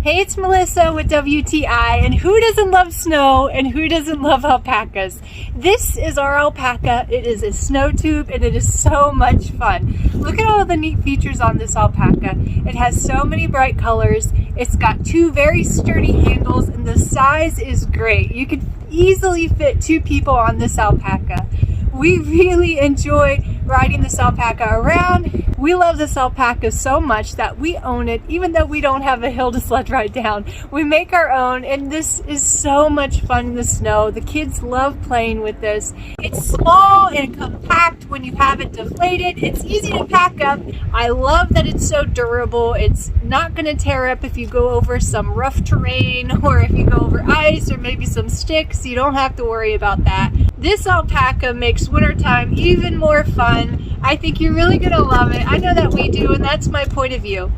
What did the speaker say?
Hey, it's Melissa with WTI, and who doesn't love snow and who doesn't love alpacas? This is our alpaca. It is a snow tube and it is so much fun. Look at all the neat features on this alpaca. It has so many bright colors. It's got two very sturdy handles and the size is great. You could easily fit 2 people on this alpaca. We really enjoy riding this alpaca around. We love this alpaca so much that we own it, even though we don't have a hill to sled ride down. We make our own, and this is so much fun in the snow. The kids love playing with this. It's small and compact when you have it deflated. It's easy to pack up. I love that it's so durable. It's not going to tear up if you go over some rough terrain or if you go over ice or maybe some sticks. You don't have to worry about that. This alpaca makes wintertime even more fun. I think you're really going to love it. I know that we do, and that's my point of view.